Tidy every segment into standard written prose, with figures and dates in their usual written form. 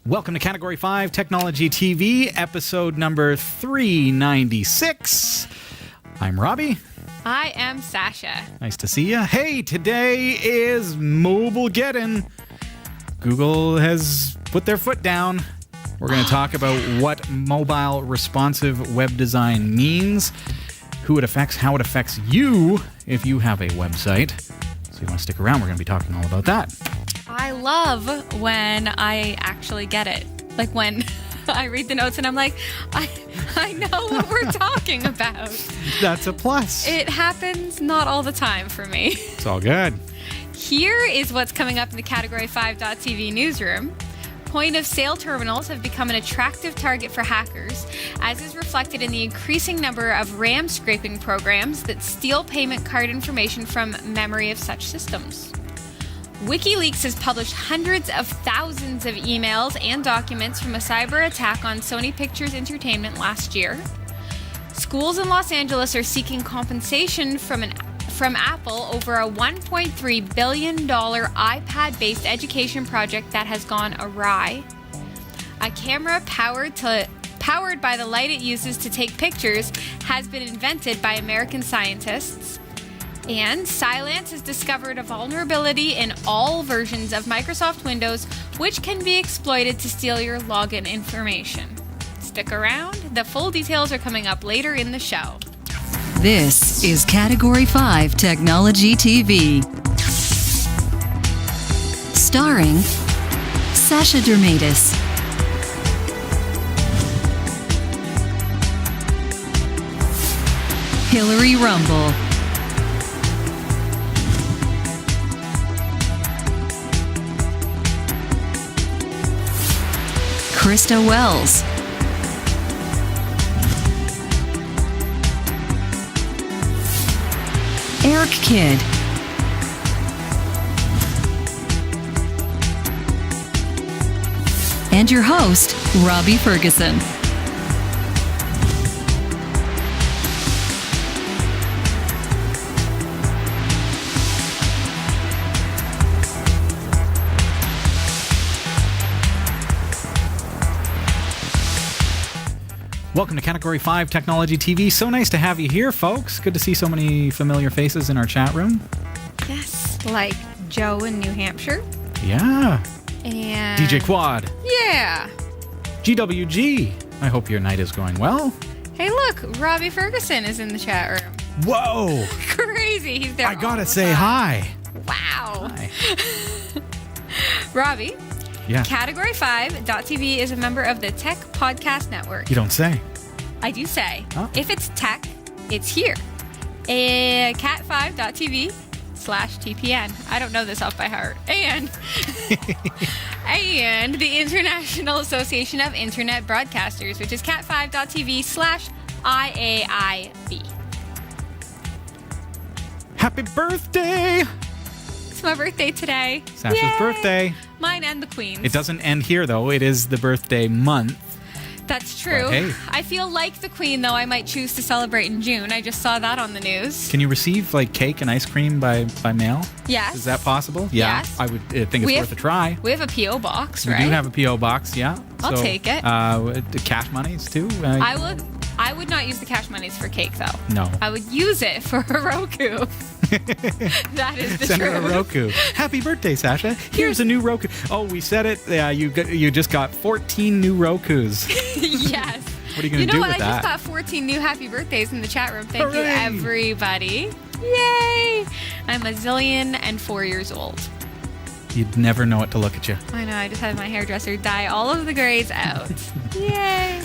Welcome to Category 5 Technology TV, episode number 396. I'm Robbie. I am Sasha. Nice to see you. Hey, today is Mobilegeddon. Google has put their foot down. We're going to talk about what mobile responsive web design means, who it affects, how it affects you if you have a website. So you want to stick around, we're going to be talking all about that. I love when I actually get it. Like when I read the notes and I'm like, I know what we're talking about. That's a plus. It happens not all the time for me. It's all good. Here is what's coming up in the Category 5.tv newsroom. Point-of-sale terminals have become an attractive target for hackers, as is reflected in the increasing number of RAM scraping programs that steal payment card information from memory of such systems. WikiLeaks has published hundreds of thousands of emails and documents from a cyber attack on Sony Pictures Entertainment last year. Schools in Los Angeles are seeking compensation from Apple over a $1.3 billion iPad-based education project that has gone awry. A camera powered by the light it uses to take pictures has been invented by American scientists. And Cylance has discovered a vulnerability in all versions of Microsoft Windows, which can be exploited to steal your login information. Stick around. The full details are coming up later in the show. This is Category 5 Technology TV. Starring Sasha Dermatis, Hillary Rumble, Krista Wells, Eric Kidd, and your host, Robbie Ferguson. Welcome to Category 5 Technology TV. So nice to have you here, folks. Good to see so many familiar faces in our chat room. Yes, like Joe in New Hampshire. Yeah. And DJ Quad. Yeah. GWG. I hope your night is going well. Hey, look, Robbie Ferguson is in the chat room. Whoa. Crazy. He's there. I gotta all the say time. hi. Wow. Hi. Robbie. Yeah. Category 5.tv is a member of the Tech Podcast Network. You don't say. I do say. Oh. If it's tech, it's here. cat5.tv/TPN. I don't know this off by heart. And and the International Association of Internet Broadcasters, which is cat5.tv/IAIB. Happy birthday. It's my birthday today. Sasha's Yay! birthday. Mine and the Queen's. It doesn't end here, though. It is the birthday month. That's true. But hey. I feel like the Queen, though. I might choose to celebrate in June. I just saw that on the news. Can you receive like cake and ice cream by mail? Yes. Is that possible? Yeah. Yes. I would think it's worth a try. We have a P.O. box, We right? do have a P.O. box, yeah. I'll take it. The cash monies, too. I would not use the cash monies for cake, though. No. I would use it for a Roku. That is the Send her truth. a Roku. Happy birthday, Sasha. Here's a new Roku. Oh, we said it. Yeah, you just got 14 new Rokus. Yes. What are you going to do what? with that? I just got 14 new happy birthdays in the chat room. Thank you, Hooray. everybody. Yay! I'm a zillion and 4 years old. You'd never know it to look at you. I know. I just had my hairdresser dye all of the grays out. Yay!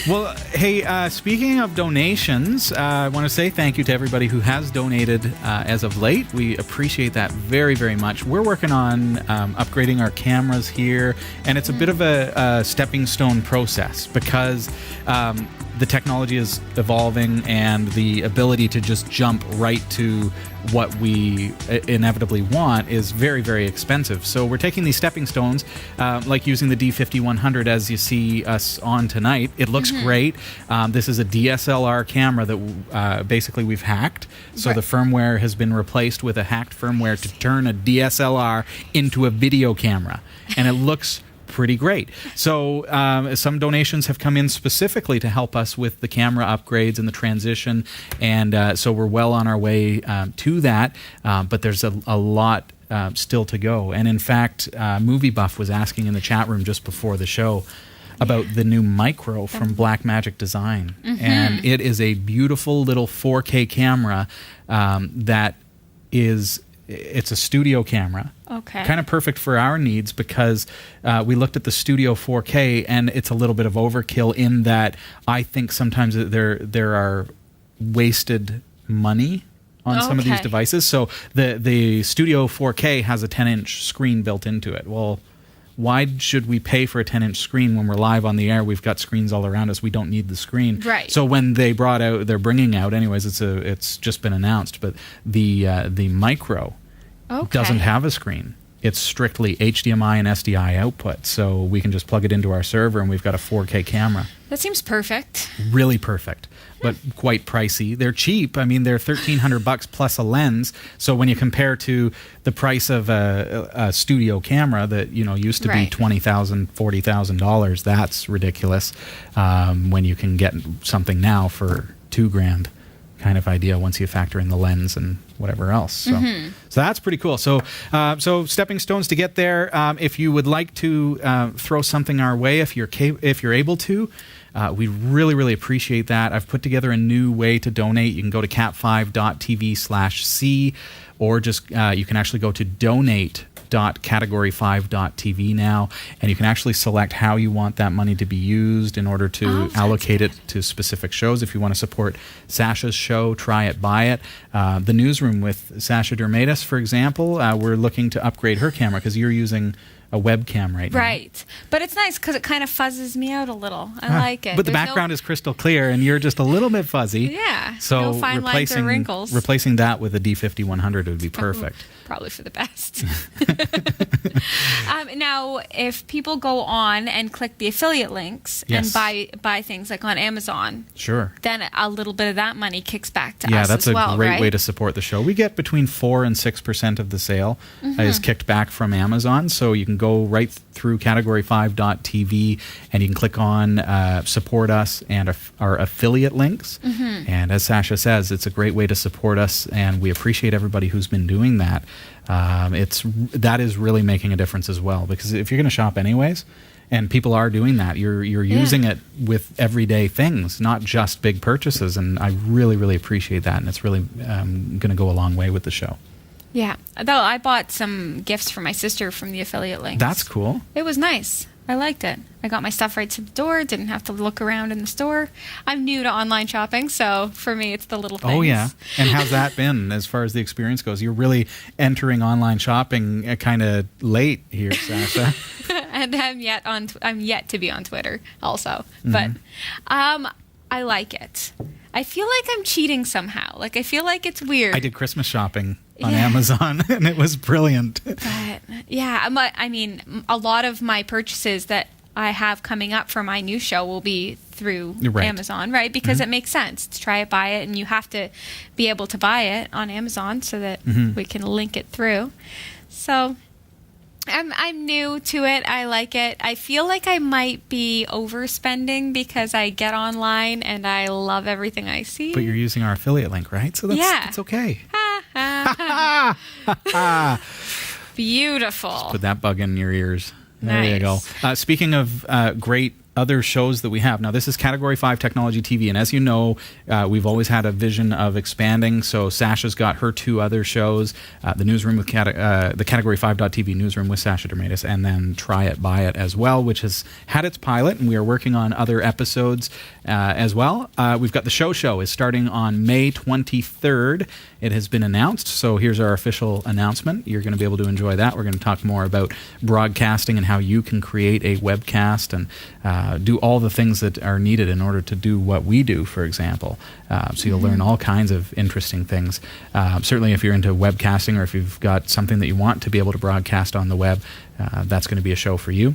Well, hey, speaking of donations, I want to say thank you to everybody who has donated as of late. We appreciate that very, very much. We're working on upgrading our cameras here, and it's a bit of a stepping stone process because the technology is evolving and the ability to just jump right to what we inevitably want is very, very expensive. So we're taking these stepping stones, like using the D50-100 as you see us on tonight. It looks great. This is a DSLR camera that basically we've hacked. So the firmware has been replaced with a hacked firmware to turn a DSLR into a video camera. And it looks pretty great. So some donations have come in specifically to help us with the camera upgrades and the transition, and so we're well on our way to that, but there's a lot still to go. And in fact, Movie Buff was asking in the chat room just before the show about the new Micro from Blackmagic Design. And it is a beautiful little 4K camera that is, it's a studio camera. Okay. Kind of perfect for our needs because we looked at the Studio 4K and it's a little bit of overkill in that I think sometimes there are wasted money on some of these devices. So the Studio 4K has a 10-inch screen built into it. Well, why should we pay for a 10-inch screen when we're live on the air? We've got screens all around us. We don't need the screen. Right. So when they're bringing out, anyways, it's just been announced, but the Micro doesn't have a screen. It's strictly HDMI and SDI output, so we can just plug it into our server and we've got a 4K camera. That seems perfect. Really perfect, but quite pricey. They're cheap. I mean, they're $1,300 plus a lens. So when you compare to the price of a studio camera that used to be $20,000, $40,000, that's ridiculous. When you can get something now for $2,000. Kind of idea once you factor in the lens and whatever else. So that's pretty cool. So stepping stones to get there. If you would like to throw something our way, if you're able to, we really appreciate that. I've put together a new way to donate. You can go to cat5.tv/c, or just you can actually go to donate.category5.tv now, and you can actually select how you want that money to be used in order to allocate it to specific shows. If you want to support Sasha's show, Try It, Buy It. The Newsroom with Sasha Dermatis, for example, we're looking to upgrade her camera because you're using a webcam right now. Right. But it's nice because it kind of fuzzes me out a little. I like it. But the background is crystal clear and you're just a little bit fuzzy. Yeah. So no fine lines or wrinkles. Replacing that with a D50-100 would be perfect. Probably for the best. Now, if people go on and click the affiliate links and buy things like on Amazon, sure, then a little bit of that money kicks back to us. Yeah, that's as well, a great right? way to support the show. We get between 4 and 6% of the sale is kicked back from Amazon, so you can go right through category5.tv and you can click on support us and our affiliate links. And as Sasha says, it's a great way to support us, and we appreciate everybody who's been doing that. That is really making a difference as well, because if you're going to shop anyways, and people are doing that, you're using it with everyday things, not just big purchases, and I really appreciate that, and it's really going to go a long way with the show. Yeah, though I bought some gifts for my sister from the affiliate links. That's cool. It was nice. I liked it. I got my stuff right to the door, didn't have to look around in the store. I'm new to online shopping, so for me it's the little things. Oh, yeah. And how's that been as far as the experience goes? You're really entering online shopping kind of late here, Sasha. And I'm yet to be on Twitter also. But I like it. I feel like I'm cheating somehow. Like, I feel like it's weird. I did Christmas shopping on Amazon, and it was brilliant. But, yeah, I mean, a lot of my purchases that I have coming up for my new show will be through Amazon, right? Because it makes sense to try it, buy it, and you have to be able to buy it on Amazon so that we can link it through. So I'm new to it. I like it. I feel like I might be overspending because I get online and I love everything I see. But you're using our affiliate link, right? So that's okay. Beautiful. Just put that bug in your ears. There Nice. you go. Speaking of great other shows that we have, now this is Category 5 Technology TV, and as you know, we've always had a vision of expanding. So Sasha's got her 2 other shows, the Newsroom with the Category 5.tv Newsroom with Sasha Dermatis, and then Try It, Buy It as well, which has had its pilot, and we are working on other episodes as well. We've got the show is starting on May 23rd. It has been announced, so here's our official announcement. You're going to be able to enjoy that. We're going to talk more about broadcasting and how you can create a webcast and do all the things that are needed in order to do what we do, for example. So you'll learn all kinds of interesting things. Certainly if you're into webcasting, or if you've got something that you want to be able to broadcast on the web, that's going to be a show for you.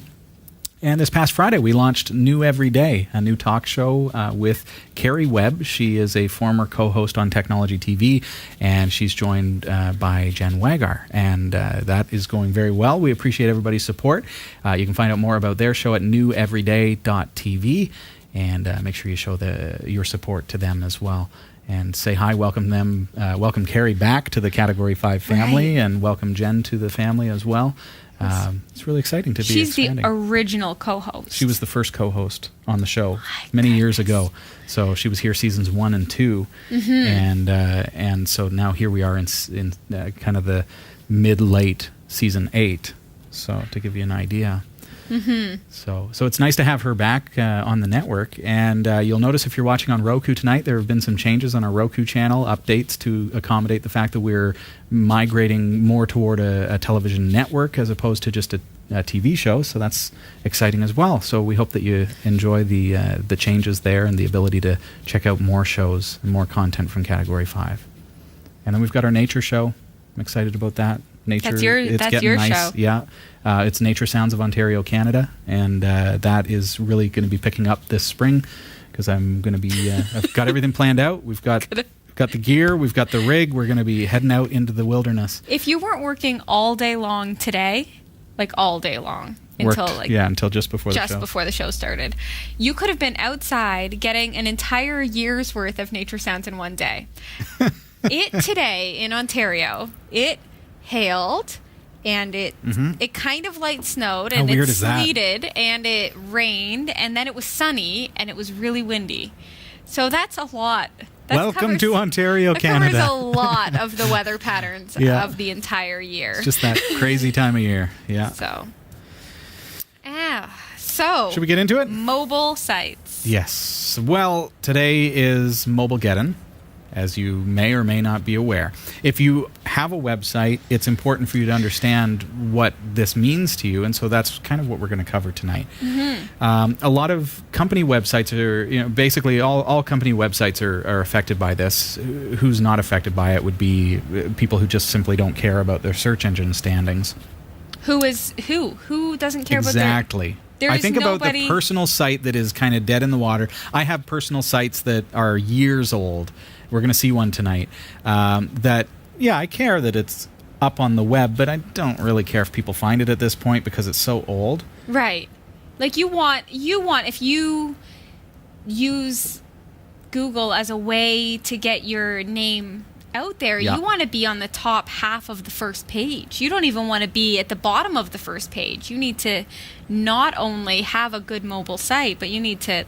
And this past Friday, we launched New Every Day, a new talk show with Carrie Webb. She is a former co-host on Technology TV, and she's joined by Jen Wagar. And that is going very well. We appreciate everybody's support. You can find out more about their show at neweveryday.tv, and make sure you show your support to them as well. And say hi, welcome Carrie back to the Category 5 family, and welcome Jen to the family as well. It's really exciting to be expanding. She's the original co-host. She was the first co-host on the show many years ago. So she was here seasons 1 and 2, and so now here we are in kind of the mid-late season 8. So to give you an idea. So it's nice to have her back on the network, and you'll notice if you're watching on Roku tonight, there have been some changes on our Roku channel, updates to accommodate the fact that we're migrating more toward a television network as opposed to just a TV show. So that's exciting as well. So we hope that you enjoy the changes there and the ability to check out more shows and more content from Category 5. And then we've got our nature show. I'm excited about that. Nature, that's your show. Yeah. It's Nature Sounds of Ontario, Canada, and that is really going to be picking up this spring because I'm going to be. I've got everything planned out. We've got the gear, we've got the rig. We're going to be heading out into the wilderness. If you weren't working all day long today, like all day long until just before the show started, you could have been outside getting an entire year's worth of nature sounds in one day. Today in Ontario, it hailed. And it kind of light snowed, and it sleeted, and it rained, and then it was sunny, and it was really windy. So that's a lot. Welcome to Ontario, Canada. That covers a lot of the weather patterns of the entire year. It's just that crazy time of year. Yeah. So should we get into it? Mobile sites. Yes. Well, today is Mobilegeddon, as you may or may not be aware. If you have a website, it's important for you to understand what this means to you, and so that's kind of what we're going to cover tonight. A lot of company websites are, basically all company websites are affected by this. Who's not affected by it would be people who just simply don't care about their search engine standings. Who doesn't care about their... Exactly. I think about the personal site that is kind of dead in the water. I have personal sites that are years old. We're going to see one tonight. I care that it's up on the web, but I don't really care if people find it at this point because it's so old. Right. Like you want if you use Google as a way to get your name out there, you want to be on the top half of the first page. You don't even want to be at the bottom of the first page. You need to not only have a good mobile site, but you need to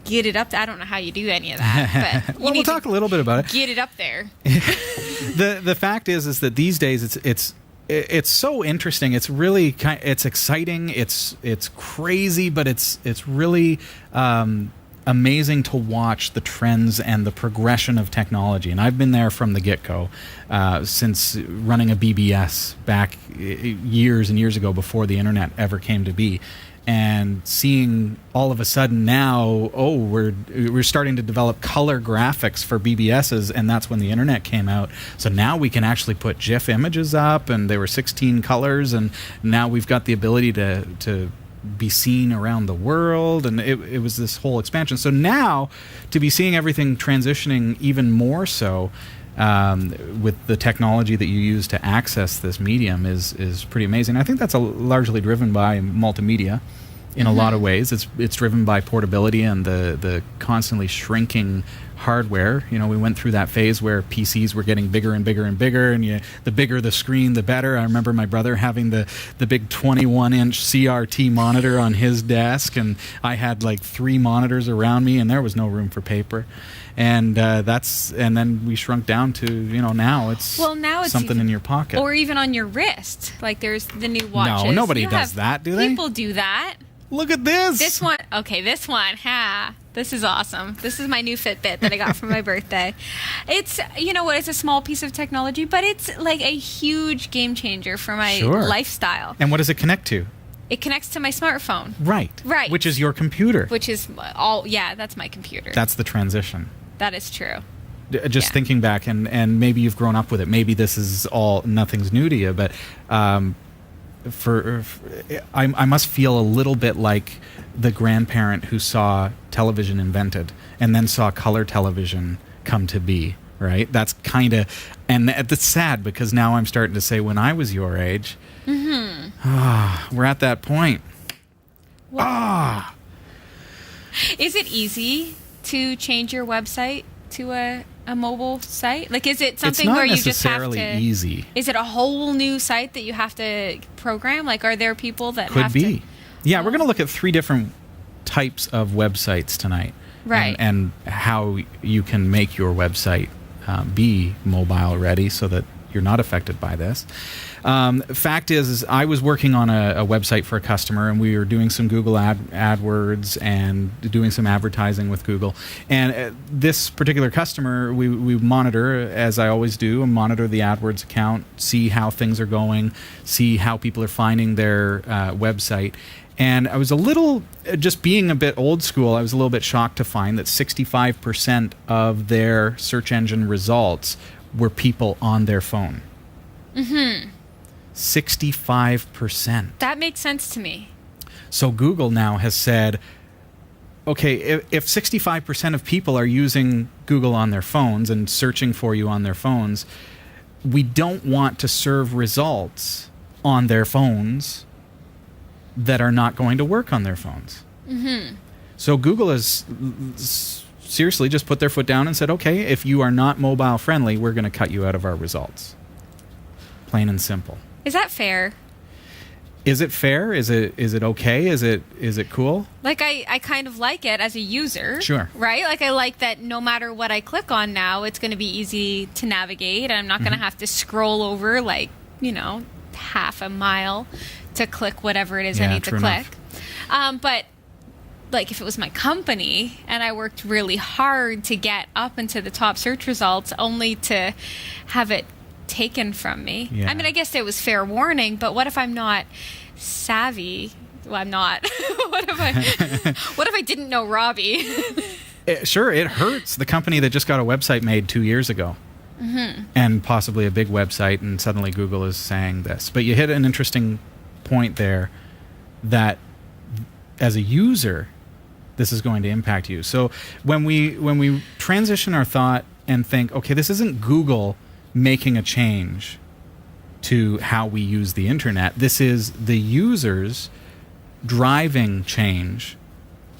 get it up. I don't know how you do any of that, but we'll talk a little bit about it. Get it up there. The fact is that these days it's so interesting. It's really it's exciting. It's crazy, but it's really amazing to watch the trends and the progression of technology. And I've been there from the get-go since running a BBS back years and years ago before the internet ever came to be. And seeing all of a sudden now, we're starting to develop color graphics for BBSs, and that's when the internet came out. So now we can actually put GIF images up, and they were 16 colors, and now we've got the ability to be seen around the world, and it was this whole expansion. So now, to be seeing everything transitioning even more so with the technology that you use to access this medium is pretty amazing. I think that's largely driven by multimedia in a lot of ways. It's driven by portability and the constantly shrinking hardware. We went through that phase where PCs were getting bigger and bigger and bigger, and the bigger the screen, the better. I remember my brother having the big 21-inch CRT monitor on his desk, and I had 3 monitors around me, and there was no room for paper. And then we shrunk down to now it's something in your pocket or even on your wrist. There's the new watches. No, nobody does that, do they? People do that. Look at this. This one. This is awesome. This is my new Fitbit that I got for my birthday. It's, it's a small piece of technology, but it's a huge game changer for my lifestyle. And what does it connect to? It connects to my smartphone. Right. Which is your computer. Which is that's my computer. That's the transition. That is true. Just thinking back, and maybe you've grown up with it. Maybe this is nothing's new to you, but I must feel a little bit like the grandparent who saw television invented and then saw color television come to be, right? That's kind of, and that's sad because now I'm starting to say when I was your age, we're at that point. Is it easy to change your website to a mobile site? Like, is it something where you just have to... It's not necessarily easy. Is it a whole new site that you have to program? Like, are there people that Could have be. to... Yeah, we're going to look at 3 different types of websites tonight. Right. And how you can make your website be mobile ready so that you're not affected by this. Fact is I was working on a website for a customer, and we were doing some Google AdWords and doing some advertising with Google. And this particular customer, we monitor, as I always do, and monitor the AdWords account, see how things are going, see how people are finding their website. And I was a little, just being a bit old school, I was a little bit shocked to find that 65% of their search engine results were people on their phone. 65%. That makes sense to me. So Google now has said, okay, if 65% of people are using Google on their phones and searching for you on their phones, we don't want to serve results on their phones that are not going to work on their phones. So Google has seriously just put their foot down and said, okay, if you are not mobile friendly, we're going to cut you out of our results. Plain and simple. Is that fair? Is it fair? Is it okay? Is it cool? Like, I kind of like it as a user. Sure. Right? Like, I like that no matter what I click on now, it's going to be easy to navigate. And I'm not going to have to scroll over, like, half a mile to click whatever it is I need to click. But, like, if it was my company and I worked really hard to get up into the top search results only to have it taken from me. Yeah. I mean, I guess it was fair warning, but what if I'm not savvy? Well, I'm not. What if I didn't know Robbie? Sure, it hurts the company that just got a website made 2 years ago. And possibly a big website, and suddenly Google is saying this. But you hit an interesting point there that as a user, this is going to impact you. So when we transition our thought and think, okay, this isn't Google making a change to how we use the internet. This is the users driving change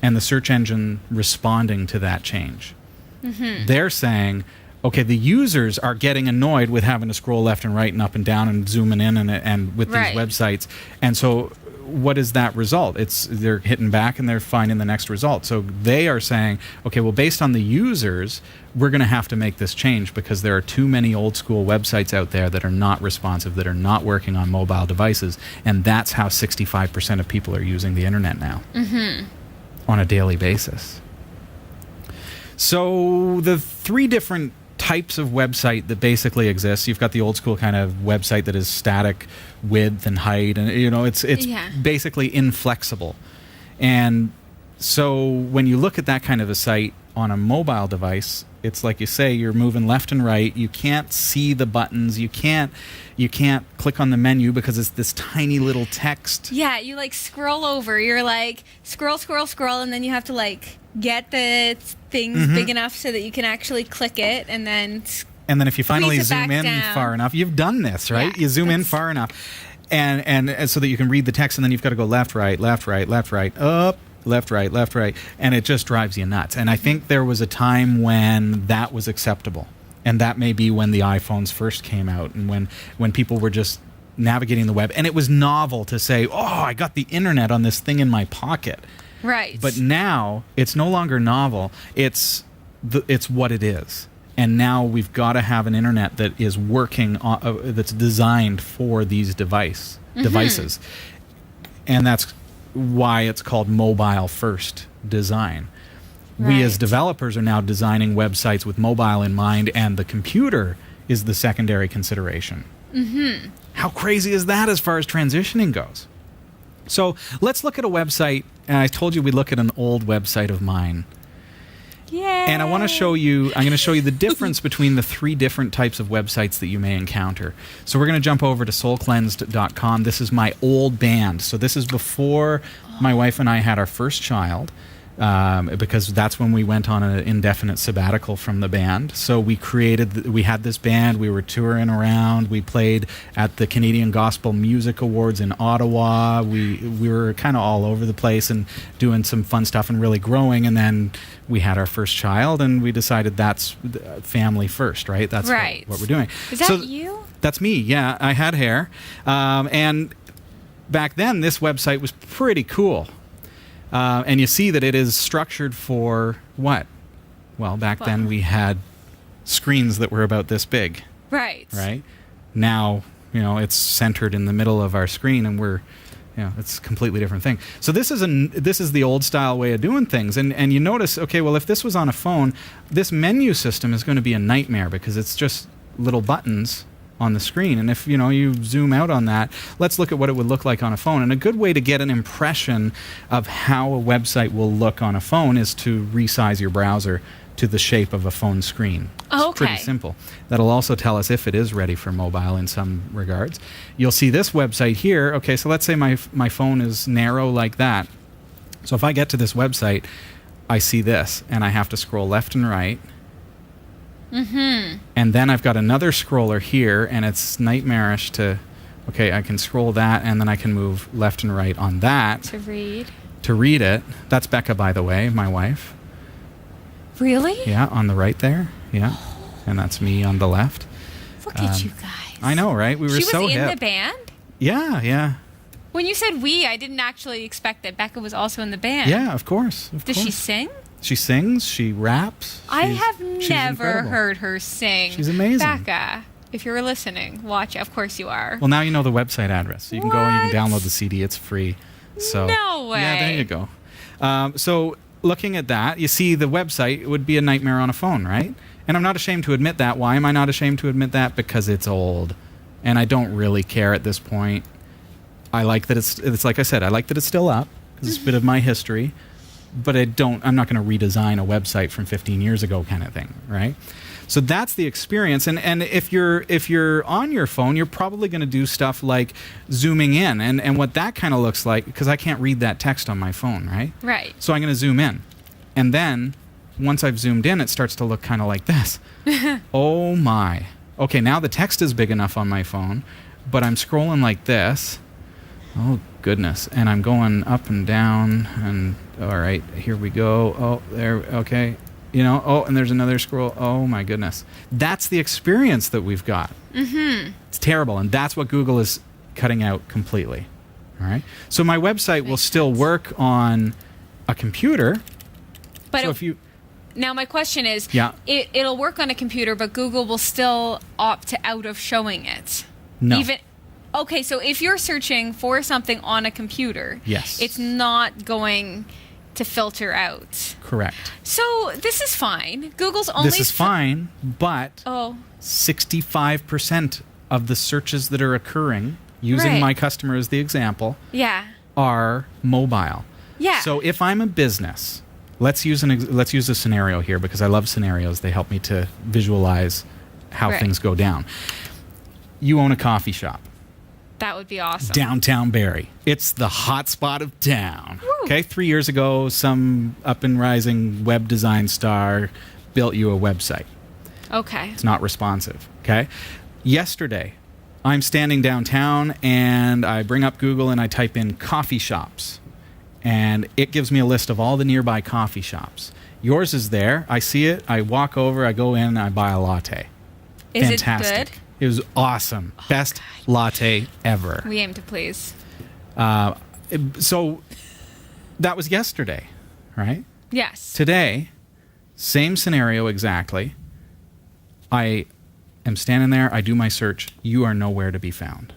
and the search engine responding to that change. They're saying, okay, the users are getting annoyed with having to scroll left and right and up and down and zooming in and with these websites. And so what is that result? They're hitting back and they're finding the next result. So they are saying, okay, well, based on the users, we're going to have to make this change because there are too many old school websites out there that are not responsive, that are not working on mobile devices. And that's how 65% of people are using the internet now on a daily basis. So the 3 different types of website that basically exist. You've got the old school kind of website that is static width and height, and it's basically inflexible. And so when you look at that kind of a site on a mobile device, it's like you say, you're moving left and right. You can't see the buttons. You can't click on the menu because it's this tiny little text. Yeah, you like scroll over. You're like scroll, and then you have to like get the things big enough so that you can actually click it, and then if you finally zoom in far enough, you've done this, right? Yeah, you zoom in far enough, and so that you can read the text, and then you've got to go left, right, up, left, right, and it just drives you nuts. And I think there was a time when that was acceptable, and that may be when the iPhones first came out, and when people were just navigating the web, and it was novel to say, oh, I got the internet on this thing in my pocket. Right. But now it's no longer novel. It's what it is. And now we've got to have an internet that is working that's designed for these devices. And that's why it's called mobile first design. We as developers are now designing websites with mobile in mind, and the computer is the secondary consideration. How crazy is that as far as transitioning goes? So let's look at a website, and I told you we'd look at an old website of mine. Yay. And I'm going to show you the difference between the three different types of websites that you may encounter. So we're going to jump over to soulcleansed.com. This is my old band. So this is before my wife and I had our first child. Because that's when we went on an indefinite sabbatical from the band. So we had this band, we were touring around, we played at the Canadian Gospel Music Awards in Ottawa, we were kind of all over the place and doing some fun stuff and really growing, and then we had our first child and we decided that's family first, right? That's right. what we're doing. Is that you? That's me, yeah. I had hair. And back then, this website was pretty cool. And you see that it is structured for what? Well, back then we had screens that were about this big. Right. Right? Now, it's centered in the middle of our screen and it's a completely different thing. So this is the old style way of doing things. And you notice, okay, well, if this was on a phone, this menu system is going to be a nightmare because it's just little buttons on the screen. And if you zoom out on that, let's look at what it would look like on a phone. And a good way to get an impression of how a website will look on a phone is to resize your browser to the shape of a phone screen. Oh, it's pretty simple. That'll also tell us if it is ready for mobile in some regards. You'll see this website here. Okay, so let's say my phone is narrow like that. So if I get to this website, I see this, and I have to scroll left and right. Mm-hmm. And then I've got another scroller here, and it's nightmarish I can scroll that, and then I can move left and right on that. To read it. That's Becca, by the way, my wife. Really? Yeah, on the right there. Yeah. And that's me on the left. Look at you guys. I know, right? We were so hip. She was in the band? Yeah. When you said we, I didn't actually expect that Becca was also in the band. Yeah, of course. Does she sing? She sings, she raps. I have never incredible. Heard her sing. She's amazing. Becca, if you're listening, watch. Of course you are. Well, now you know the website address. So you can go and you can download the CD. It's free. So no way. Yeah, there you go. So looking at that, you see the website would be a nightmare on a phone, right? And I'm not ashamed to admit that. Why am I not ashamed to admit that? Because it's old. And I don't really care at this point. I like that it's like I said, I like that it's still up. Because it's a bit of my history. But I'm not going to redesign a website from 15 years ago kind of thing, right? So that's the experience. And if you're on your phone, you're probably going to do stuff like zooming in. And what that kind of looks like, because I can't read that text on my phone, right? Right. So I'm going to zoom in. And then once I've zoomed in, it starts to look kind of like this. Oh my. Okay, now the text is big enough on my phone, but I'm scrolling like this. Oh, goodness. And I'm going up and down, and all right, here we go. Oh, there, okay. And there's another scroll. Oh, my goodness. That's the experience that we've got. Mm-hmm. It's terrible, and that's what Google is cutting out completely. All right? So my website will still work on a computer. But so now my question is, yeah. It'll work on a computer, but Google will still opt out of showing it. No. Okay, so if you're searching for something on a computer, yes, it's not going to filter out. Correct. So this is fine. Google's only... This is fine, but 65% of the searches that are occurring, using my customer as the example, are mobile. Yeah. So if I'm a business, let's use a scenario here because I love scenarios. They help me to visualize how things go down. You own a coffee shop. That would be awesome. Downtown Barrie. It's the hot spot of town. Woo. Okay, 3 years ago, some up and rising web design star built you a website. Okay. It's not responsive. Okay. Yesterday, I'm standing downtown and I bring up Google and I type in coffee shops. And it gives me a list of all the nearby coffee shops. Yours is there. I see it. I walk over. I go in and I buy a latte. Is Fantastic. it good? It was awesome. Best latte ever. We aim to please. So that was yesterday, right? Yes. Today, same scenario exactly. I am standing there. I do my search. You are nowhere to be found.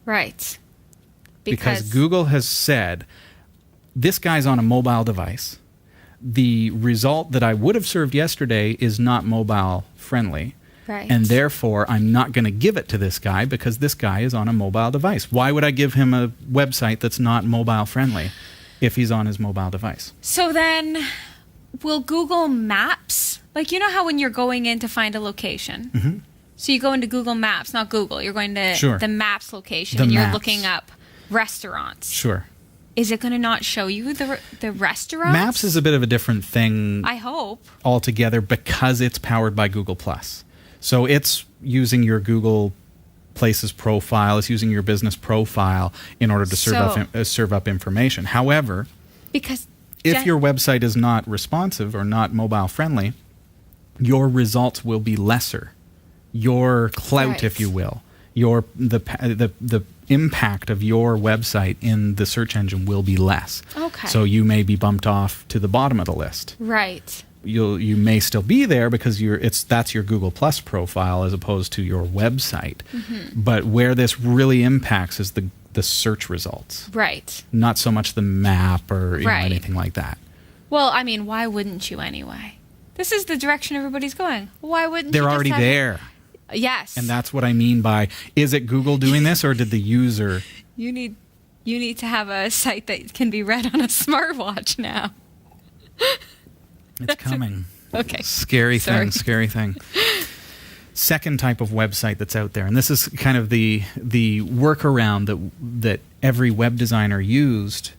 Right. Because Google has said, this guy's on a mobile device. The result that I would have served yesterday is not mobile friendly. Right. And therefore, I'm not going to give it to this guy because this guy is on a mobile device. Why would I give him a website that's not mobile friendly if he's on his mobile device? So then, will Google Maps, like, you know how when you're going in to find a location, Mm-hmm. so you go into Google Maps, not Google, you're going to Sure. the Maps location, The and you're Maps. looking up restaurants. Sure. Is it going to not show you the restaurants? Maps is a bit of a different thing I hope. altogether because it's powered by Google+. So it's using your Google Places profile, it's using your business profile in order to serve up information. However, Because if your website is not responsive or not mobile friendly, your results will be lesser. Your clout, Right. if you will, the impact of your website in the search engine will be less. Okay. So you may be bumped off to the bottom of the list. Right. You may still be there because that's your Google Plus profile as opposed to your website. Mm-hmm. But where this really impacts is the search results, Right. not so much the map or Right. anything like that. Well, I mean, why wouldn't you anyway? This is the direction everybody's going. Why wouldn't They're you just already have- there. Yes. And that's what I mean by, is it Google doing this or did the user? You need to have a site that can be read on a smartwatch now. It's coming. Okay. Scary Sorry. thing. Second type of website that's out there, and this is kind of the workaround that every web designer used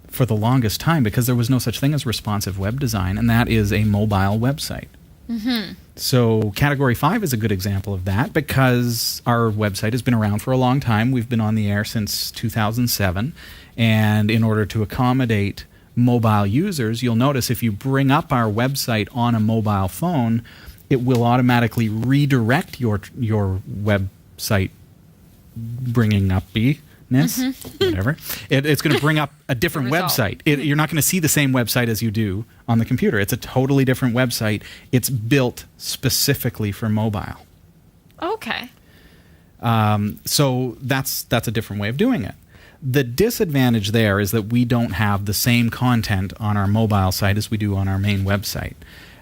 for the longest time because there was no such thing as responsive web design, and that is a mobile website. Mm-hmm. So Category 5 is a good example of that because our website has been around for a long time. We've been on the air since 2007, and in order to accommodate mobile users, you'll notice if you bring up our website on a mobile phone, it will automatically redirect your website bringing up-ness, whatever. It's going to bring up a different result. website. You're not going to see the same website as you do on the computer. It's a totally different website. It's built specifically for mobile. Okay. So that's a different way of doing it. The disadvantage there is that we don't have the same content on our mobile site as we do on our main website.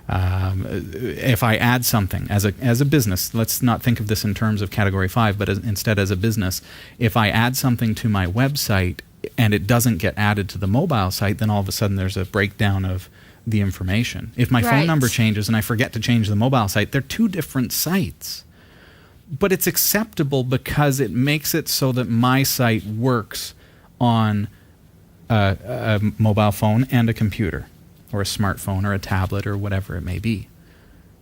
If I add something as a business, let's not think of this in terms of Category 5, but instead as a business, if I add something to my website and it doesn't get added to the mobile site, then all of a sudden there's a breakdown of the information. If my phone Right. number changes and I forget to change the mobile site, they're two different sites. But it's acceptable because it makes it so that my site works on a mobile phone and a computer, or a smartphone or a tablet or whatever it may be.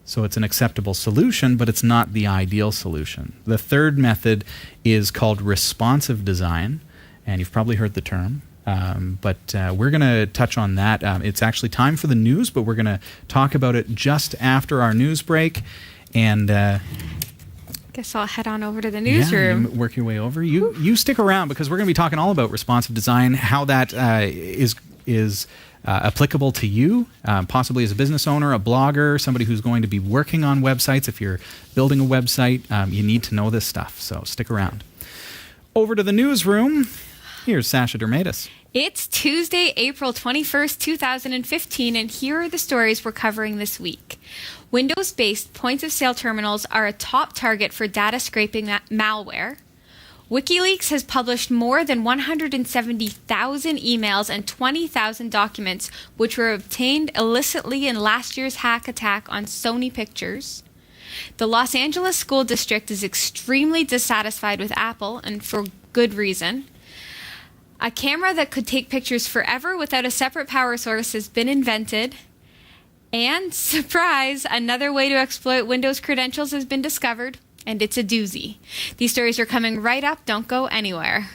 So it's an acceptable solution, but it's not the ideal solution. The third method is called responsive design, and you've probably heard the term. But we're going to touch on that. It's actually time for the news, but we're going to talk about it just after our news break. And Guess I'll head on over to the yeah, newsroom. you work your way over. You stick around because we're going to be talking all about responsive design, how that is applicable to you, possibly as a business owner, a blogger, somebody who's going to be working on websites. If you're building a website, you need to know this stuff. So stick around. Over to the newsroom. Here's Sasha Dermatis. It's Tuesday, April 21st, 2015, and here are the stories we're covering this week. Windows-based point-of-sale terminals are a top target for data scraping malware. WikiLeaks has published more than 170,000 emails and 20,000 documents which were obtained illicitly in last year's hack attack on Sony Pictures. The Los Angeles School District is extremely dissatisfied with Apple, and for good reason. A camera that could take pictures forever without a separate power source has been invented. And, surprise, another way to exploit Windows credentials has been discovered, and it's a doozy. These stories are coming right up. Don't go anywhere.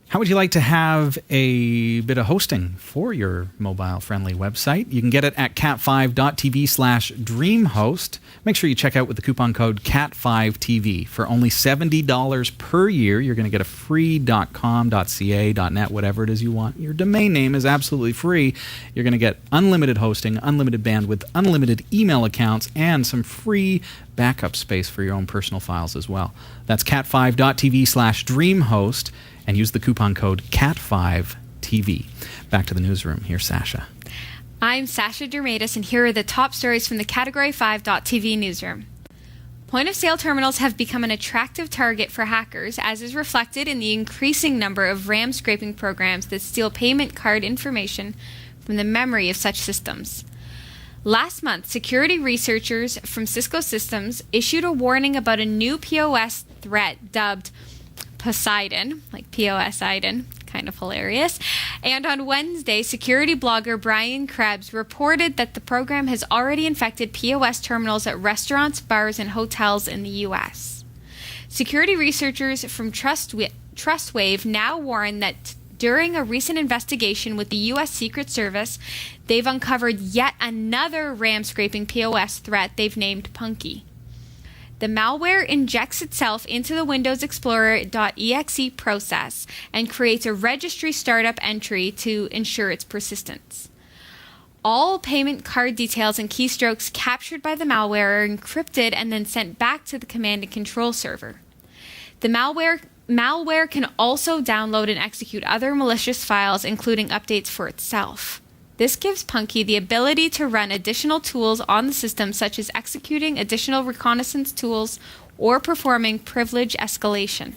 How would you like to have a bit of hosting for your mobile-friendly website? You can get it at cat5.tv/dreamhost. Make sure you check out with the coupon code CAT5TV. For only $70 per year, you're going to get a free .com, .ca, .net, whatever it is you want. Your domain name is absolutely free. You're going to get unlimited hosting, unlimited bandwidth, unlimited email accounts, and some free backup space for your own personal files as well. That's cat5.tv/dreamhost. And use the coupon code CAT5TV. Back to the newsroom. Here's Sasha. I'm Sasha Dermatis, and here are the top stories from the Category 5.tv newsroom. Point-of-sale terminals have become an attractive target for hackers, as is reflected in the increasing number of RAM scraping programs that steal payment card information from the memory of such systems. Last month, security researchers from Cisco Systems issued a warning about a new POS threat dubbed Poseidon, like Poseidon, kind of hilarious. And on Wednesday, security blogger Brian Krebs reported that the program has already infected POS terminals at restaurants, bars, and hotels in the U.S. Security researchers from TrustWave now warn that during a recent investigation with the U.S. Secret Service, they've uncovered yet another RAM-scraping POS threat they've named Punky. The malware injects itself into the Windows Explorer.exe process and creates a registry startup entry to ensure its persistence. All payment card details and keystrokes captured by the malware are encrypted and then sent back to the command and control server. The malware can also download and execute other malicious files, including updates for itself. This gives Punky the ability to run additional tools on the system, such as executing additional reconnaissance tools or performing privilege escalation.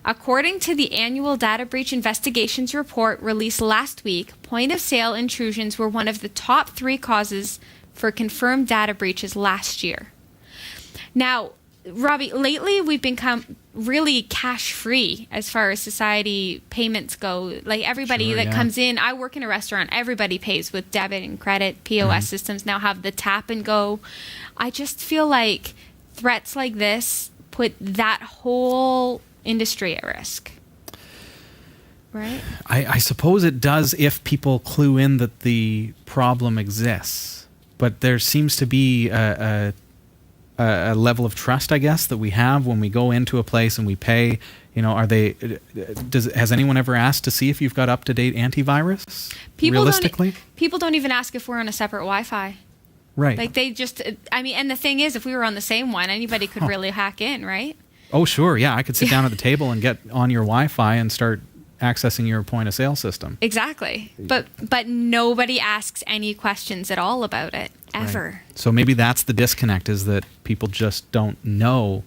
According to the annual Data Breach Investigations report released last week, point-of-sale intrusions were one of the top 3 causes for confirmed data breaches last year. Now, Robbie, lately we've become really cash-free as far as society payments go. Like everybody that comes in, I work in a restaurant, everybody pays with debit and credit. POS systems now have the tap and go. I just feel like threats like this put that whole industry at risk. Right? I suppose it does if people clue in that the problem exists. But there seems to be a level of trust, I guess, that we have when we go into a place and we pay. You know, has anyone ever asked to see if you've got up-to-date antivirus? Realistically? People don't even ask if we're on a separate Wi-Fi. Right. Like they just, and the thing is, if we were on the same one, anybody could really hack in, right? Oh, sure. Yeah, I could sit down at the table and get on your Wi-Fi and start accessing your point-of-sale system. Exactly. But nobody asks any questions at all about it, ever. Right. So maybe that's the disconnect, is that people just don't know.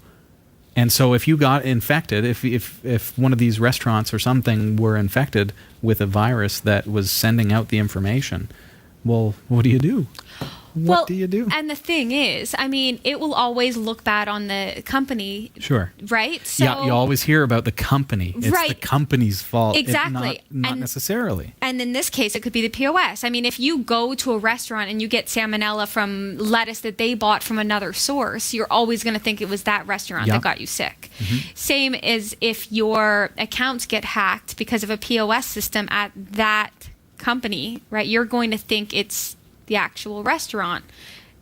And so if you got infected, if one of these restaurants or something were infected with a virus that was sending out the information, well, what do you do? What do you do? And the thing is, it will always look bad on the company. Sure. Right? So, yeah, you always hear about the company. It's the company's fault. Exactly. Not necessarily. And in this case, it could be the POS. If you go to a restaurant and you get salmonella from lettuce that they bought from another source, you're always going to think it was that restaurant that got you sick. Mm-hmm. Same as if your accounts get hacked because of a POS system at that company, right? You're going to think it's the actual restaurant,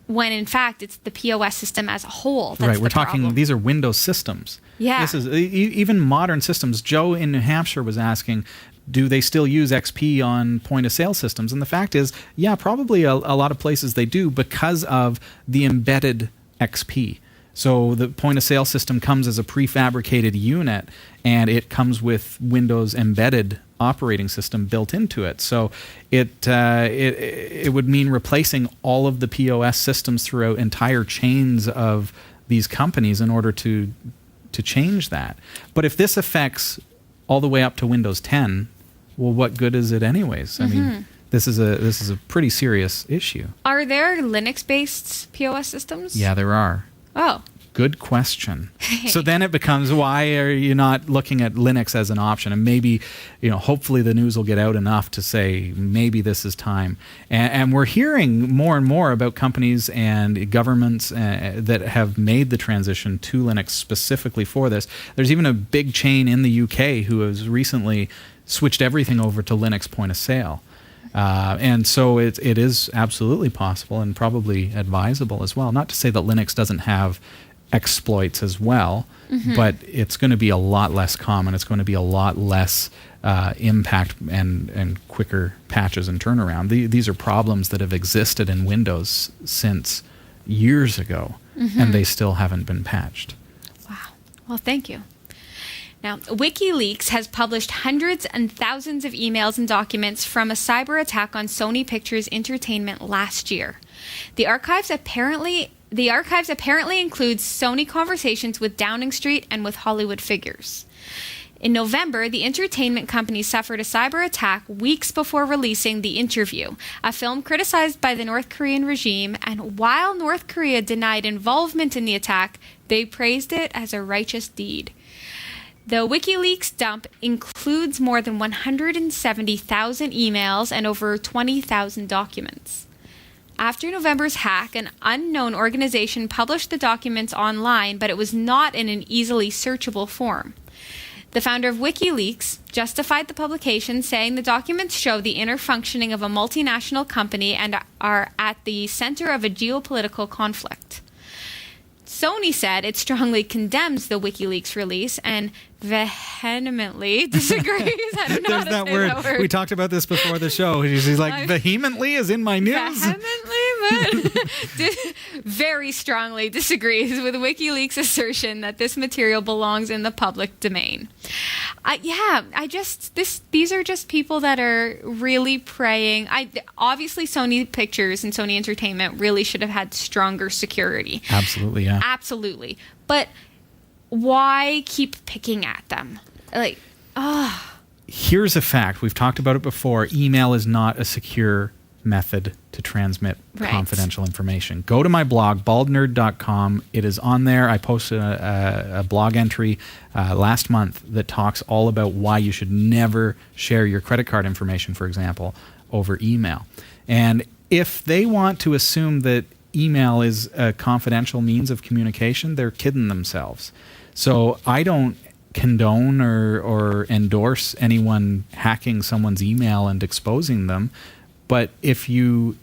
when in fact it's the POS system as a whole. That's right. We're talking, problem. These are Windows systems. Yeah. This is even modern systems. Joe in New Hampshire was asking, do they still use XP on point of sale systems? And the fact is, yeah, probably a lot of places they do, because of the embedded XP. So the point of sale system comes as a prefabricated unit, and it comes with Windows embedded operating system built into it. So it would mean replacing all of the POS systems throughout entire chains of these companies in order to change that. But if this affects all the way up to Windows 10, well, what good is it anyways? Mm-hmm. This is a pretty serious issue. Are there Linux-based POS systems? Yeah, there are. Oh. Good question. So then it becomes, why are you not looking at Linux as an option? And maybe, hopefully the news will get out enough to say maybe this is time. And we're hearing more and more about companies and governments that have made the transition to Linux specifically for this. There's even a big chain in the UK who has recently switched everything over to Linux point of sale. And so it is absolutely possible and probably advisable as well. Not to say that Linux doesn't have exploits as well, but it's going to be a lot less common. It's going to be a lot less impact and quicker patches and turnaround. These are problems that have existed in Windows since years ago, and they still haven't been patched. Wow. Well, thank you. Now, WikiLeaks has published hundreds and thousands of emails and documents from a cyber attack on Sony Pictures Entertainment last year. The archives apparently include Sony conversations with Downing Street and with Hollywood figures. In November, the entertainment company suffered a cyber attack weeks before releasing The Interview, a film criticized by the North Korean regime, and while North Korea denied involvement in the attack, they praised it as a righteous deed. The WikiLeaks dump includes more than 170,000 emails and over 20,000 documents. After November's hack, an unknown organization published the documents online, but it was not in an easily searchable form. The founder of WikiLeaks justified the publication, saying the documents show the inner functioning of a multinational company and are at the center of a geopolitical conflict. Sony said it strongly condemns the WikiLeaks release and vehemently disagrees. I don't know how to say that word. We talked about this before the show. He's like, vehemently is in my news. Vehemently, but very strongly disagrees with WikiLeaks' assertion that this material belongs in the public domain. These are just people that are really praying. Obviously, Sony Pictures and Sony Entertainment really should have had stronger security. Absolutely, yeah. Absolutely. But why keep picking at them? Here's a fact. We've talked about it before. Email is not a secure method to transmit confidential information. Go to my blog, baldnerd.com. It is on there. I posted a blog entry last month that talks all about why you should never share your credit card information, for example, over email. And if they want to assume that email is a confidential means of communication, they're kidding themselves. So I don't condone or endorse anyone hacking someone's email and exposing them. But if you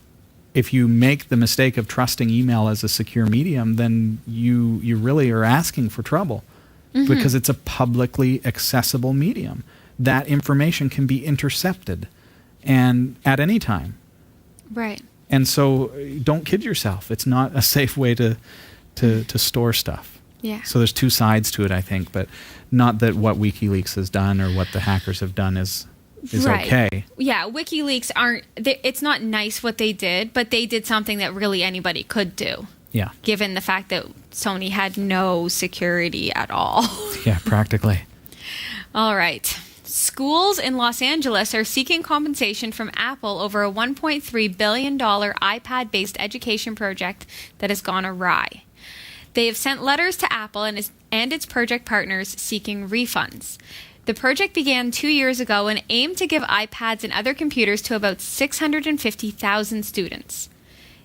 make the mistake of trusting email as a secure medium, then you really are asking for trouble, because it's a publicly accessible medium. That information can be intercepted and at any time. Right. And so don't kid yourself. It's not a safe way to store stuff. Yeah. So there's two sides to it, I think, but not that what WikiLeaks has done or what the hackers have done is okay. Yeah, WikiLeaks it's not nice what they did, but they did something that really anybody could do. Yeah. Given the fact that Sony had no security at all. Yeah, practically. All right. Schools in Los Angeles are seeking compensation from Apple over a $1.3 billion iPad-based education project that has gone awry. They have sent letters to Apple and its project partners seeking refunds. The project began 2 years ago and aimed to give iPads and other computers to about 650,000 students.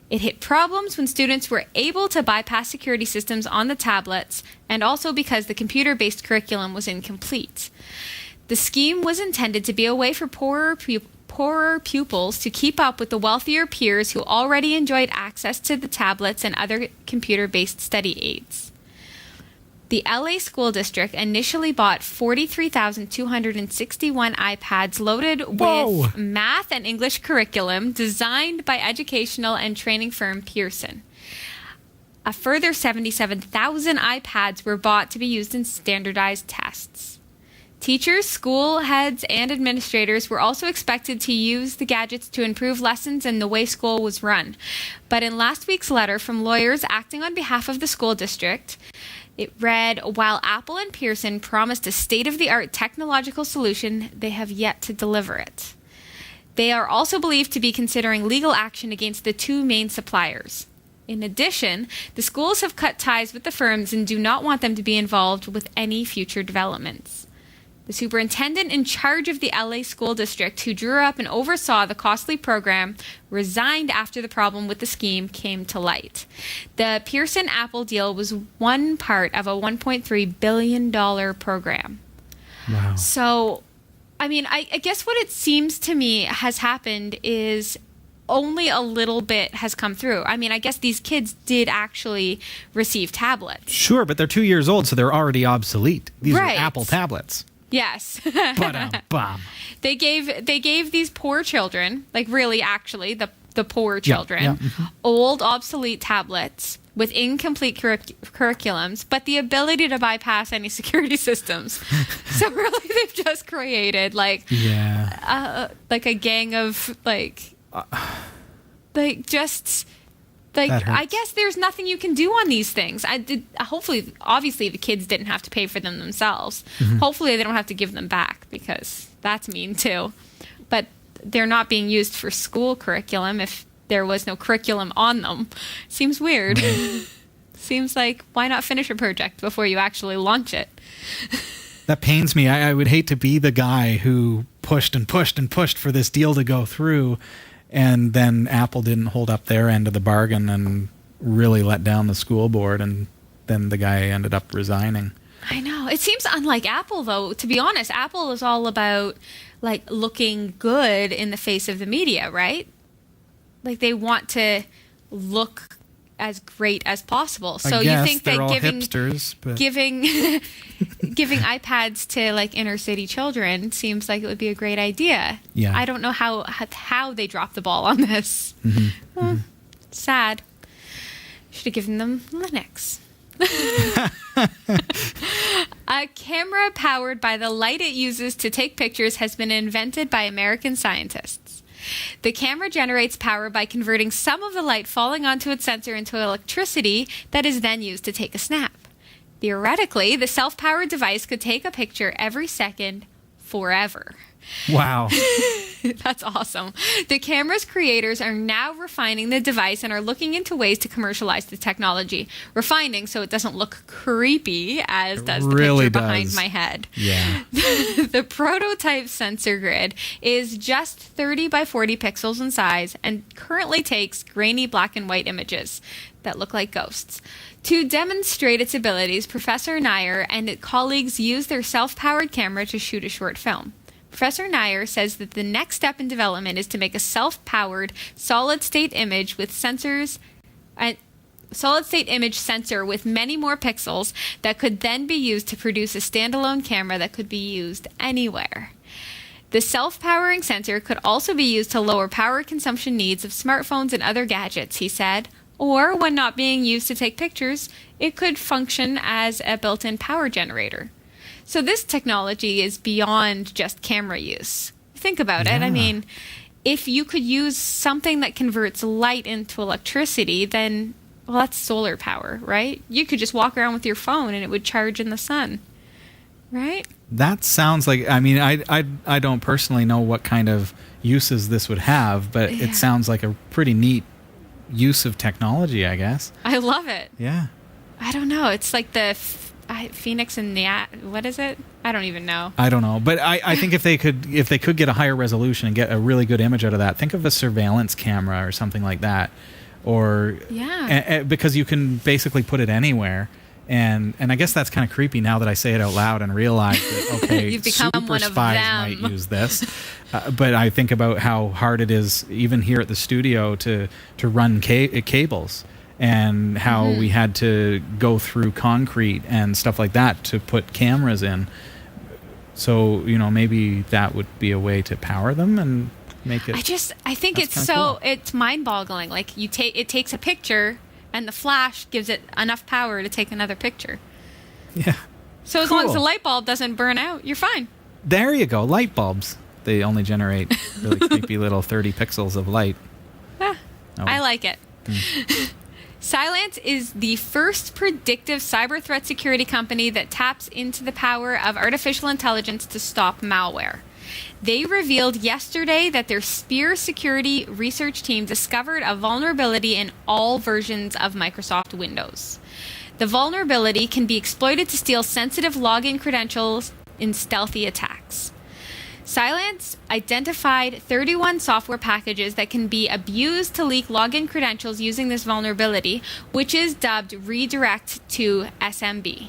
It hit problems when students were able to bypass security systems on the tablets, and also because the computer-based curriculum was incomplete. The scheme was intended to be a way for poorer pupils to keep up with the wealthier peers who already enjoyed access to the tablets and other computer-based study aids. The LA School District initially bought 43,261 iPads loaded with math and English curriculum designed by educational and training firm Pearson. A further 77,000 iPads were bought to be used in standardized tests. Teachers, school heads, and administrators were also expected to use the gadgets to improve lessons and the way school was run. But in last week's letter from lawyers acting on behalf of the school district, it read, while Apple and Pearson promised a state-of-the-art technological solution, they have yet to deliver it. They are also believed to be considering legal action against the two main suppliers. In addition, the schools have cut ties with the firms and do not want them to be involved with any future developments. The superintendent in charge of the LA School District, who drew up and oversaw the costly program, resigned after the problem with the scheme came to light. The Pearson-Apple deal was one part of a $1.3 billion program. Wow. So, I mean, I guess what it seems to me has happened is only a little bit has come through. I mean, I guess these kids did actually receive tablets. Sure, but they're 2 years old, so they're already obsolete. These are Apple tablets. Yes. Ba-dum-bum. They gave these poor children, like really actually the poor children, old obsolete tablets with incomplete curriculums, but the ability to bypass any security systems. So really they've just created like a gang of just Like, That hurts. I guess there's nothing you can do on these things. Hopefully, obviously, the kids didn't have to pay for them themselves. Hopefully, they don't have to give them back, because that's mean too. But they're not being used for school curriculum if there was no curriculum on them. Seems weird. Seems like, why not finish a project before you actually launch it? That pains me. I would hate to be the guy who pushed and pushed and pushed for this deal to go through, and then Apple didn't hold up their end of the bargain and really let down the school board, and then the guy ended up resigning. I know. It seems unlike Apple, though. To be honest, Apple is all about, like, looking good in the face of the media, right? Like, they want to look as great as possible. So I guess you think they're that all hipsters, but giving iPads to, like, inner city children seems like it would be a great idea. Yeah. I don't know how they dropped the ball on this. Sad. Should have given them Linux. A camera powered by the light it uses to take pictures has been invented by American scientists. The camera generates power by converting some of the light falling onto its sensor into electricity that is then used to take a snap. Theoretically, the self-powered device could take a picture every second forever. wow. That's awesome. The camera's creators are now refining the device and are looking into ways to commercialize the technology. Refining so it doesn't look creepy, as does the really picture behind does. my head. Yeah. The prototype sensor grid is just 30 by 40 pixels in size and currently takes grainy black and white images that look like ghosts. To demonstrate its abilities, Professor Nair and colleagues used their self-powered camera to shoot a short film. Professor Nair says that the next step in development is to make a self-powered solid-state image with sensors, solid-state image sensor with many more pixels that could then be used to produce a standalone camera that could be used anywhere. The self-powering sensor could also be used to lower power consumption needs of smartphones and other gadgets, he said. Or, when not being used to take pictures, it could function as a built-in power generator. So this technology is beyond just camera use. Think about it. I mean, if you could use something that converts light into electricity, then, well, that's solar power, right? You could just walk around with your phone and it would charge in the sun, right? That sounds like, I mean, I don't personally know what kind of uses this would have, but it sounds like a pretty neat use of technology, I guess. I love it. Yeah. I don't know. It's like the Phoenix and the what is it? I don't even know. I don't know, but I think if they could get a higher resolution and get a really good image out of that, think of a surveillance camera or something like that, or because you can basically put it anywhere. And I guess that's kind of creepy now that I say it out loud and realize that, okay, You've become super one of spies them. might use this. But I think about how hard it is, even here at the studio, to run cables, and how we had to go through concrete and stuff like that to put cameras in. So, maybe that would be a way to power them and make it... I think it's so... cool. It's mind-boggling. Like, it takes a picture... and the flash gives it enough power to take another picture. Yeah. So as long as the light bulb doesn't burn out, you're fine. There you go. Light bulbs. They only generate really creepy little 30 pixels of light. I like it. Cylance is the first predictive cyber threat security company that taps into the power of artificial intelligence to stop malware. They revealed yesterday that their Spear security research team discovered a vulnerability in all versions of Microsoft Windows. The vulnerability can be exploited to steal sensitive login credentials in stealthy attacks. Cylance identified 31 software packages that can be abused to leak login credentials using this vulnerability, which is dubbed Redirect to SMB.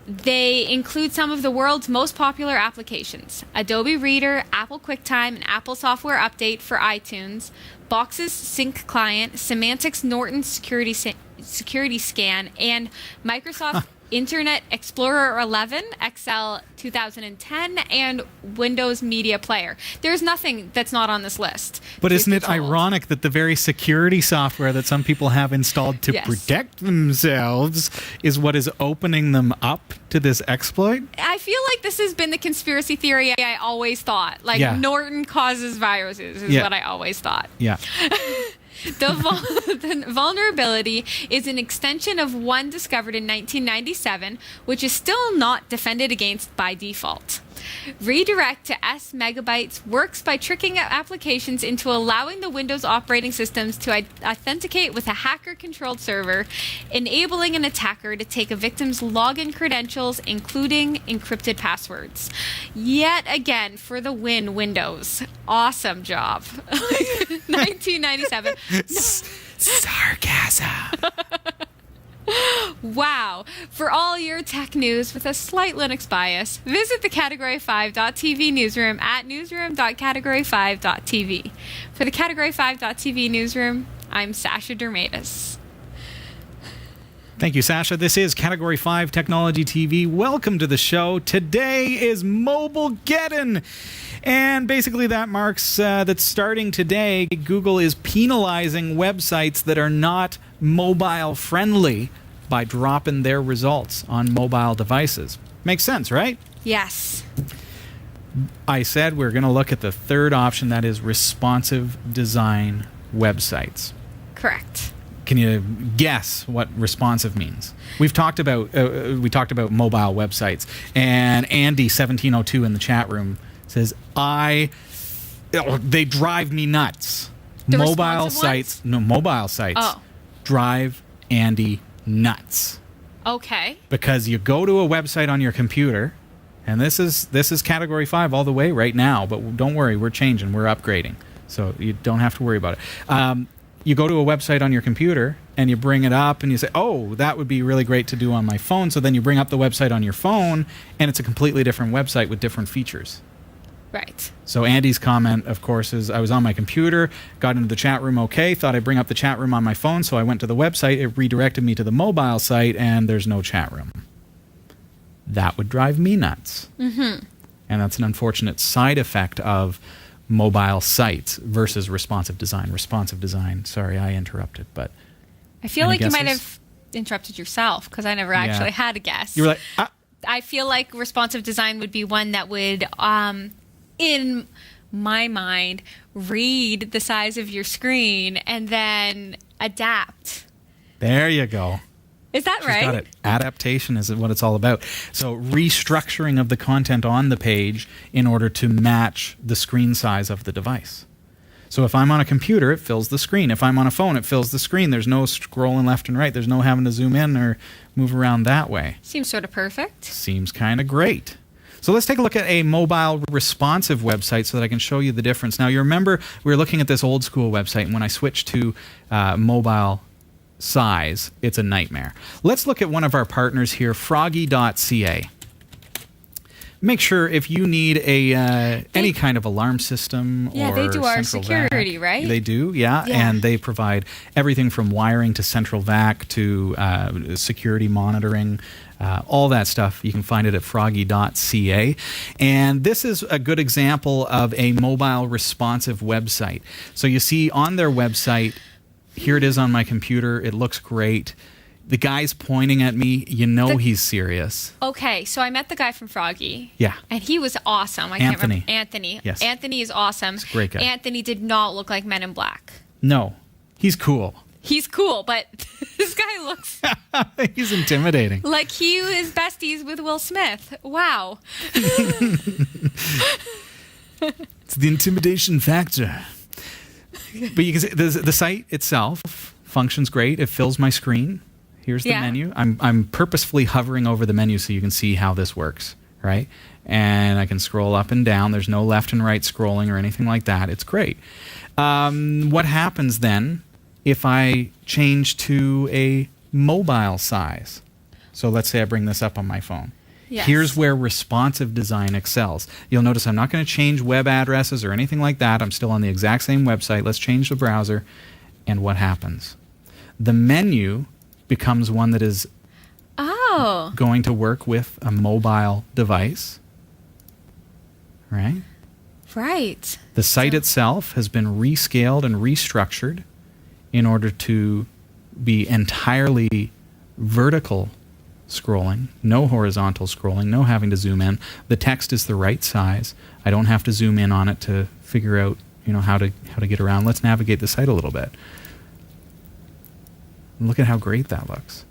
They include some of the world's most popular applications: Adobe Reader, Apple QuickTime, and Apple Software Update for iTunes, Box's Sync Client, Symantec's Norton Security Scan, and Microsoft Internet Explorer 11, Excel 2010, and Windows Media Player. There's nothing that's not on this list. But isn't it ironic that the very security software that some people have installed to protect themselves is what is opening them up to this exploit? I feel like this has been the conspiracy theory I always thought. Like, Norton causes viruses is what I always thought. Yeah. The vulnerability is an extension of one discovered in 1997, which is still not defended against by default. Redirect to S megabytes works by tricking applications into allowing the Windows operating systems to authenticate with a hacker-controlled server, enabling an attacker to take a victim's login credentials, including encrypted passwords. Yet again, for the win, Windows. Awesome job. 1997. Sarcasm. Wow. For all your tech news with a slight Linux bias, visit the Category5.tv newsroom at newsroom.category5.tv. For the Category5.tv newsroom, I'm Sasha Dermatis. Thank you, Sasha. This is Category 5 Technology TV. Welcome to the show. Today is Mobilegeddon. And basically that marks that starting today, Google is penalizing websites that are not mobile friendly by dropping their results on mobile devices. Makes sense, right? Yes. I said we're going to look at the third option, that is responsive design websites. Correct. Can you guess what responsive means? We've talked about mobile websites, and Andy1702 in the chat room says they drive me nuts. The Mobile responsive sites drive Andy nuts. Okay. Because you go to a website on your computer, and this is Category 5 all the way right now, but don't worry, we're changing, we're upgrading, so you don't have to worry about it. You go to a website on your computer and you bring it up and you say, oh, that would be really great to do on my phone. So then you bring up the website on your phone and it's a completely different website with different features. Right. So Andy's comment, of course, is I was on my computer, got into the chat room okay, thought I'd bring up the chat room on my phone, so I went to the website, it redirected me to the mobile site, and there's no chat room. That would drive me nuts. Mm-hmm. And that's an unfortunate side effect of mobile sites versus responsive design. Responsive design, sorry, I interrupted, but I feel like guesses? You might have interrupted yourself because I never actually had a guess. You were like, I feel like responsive design would be one that would, in my mind, read the size of your screen and then adapt. There you go. Is that right? Got it. Adaptation is what it's all about. So restructuring of the content on the page in order to match the screen size of the device. So if I'm on a computer, it fills the screen. If I'm on a phone, it fills the screen. There's no scrolling left and right. There's no having to zoom in or move around that way. Seems sort of perfect. Seems kind of great. So let's take a look at a mobile responsive website so that I can show you the difference. Now, you remember we were looking at this old school website, and when I switched to mobile size, it's a nightmare. Let's look at one of our partners here, froggy.ca. Make sure if you need any kind of alarm system or they do our security, vac, right? They do, yeah, and they provide everything from wiring to central vac to security monitoring, all that stuff. You can find it at froggy.ca. And this is a good example of a mobile responsive website. So you see on their website, here it is on my computer. It looks great. The guy's pointing at me. You know he's serious. Okay, so I met the guy from Froggy. Yeah. And he was awesome. Can't remember. Anthony. Yes. Anthony is awesome. He's a great guy. Anthony did not look like Men in Black. No. He's cool. He's cool, but this guy looks... He's intimidating. Like he is besties with Will Smith. Wow. It's the intimidation factor. But you can see the site itself functions great. It fills my screen. Here's the menu. I'm purposefully hovering over the menu so you can see how this works, right? And I can scroll up and down. There's no left and right scrolling or anything like that. It's great. What happens then if I change to a mobile size? So let's say I bring this up on my phone. Yes. Here's where responsive design excels. You'll notice I'm not going to change web addresses or anything like that. I'm still on the exact same website. Let's change the browser. And what happens? The menu becomes one that is going to work with a mobile device. Right? Right. The site itself has been rescaled and restructured in order to be entirely vertical scrolling, no horizontal scrolling, no having to zoom in. The text is the right size. I don't have to zoom in on it to figure out, how to get around. Let's navigate the site a little bit. Look at how great that looks.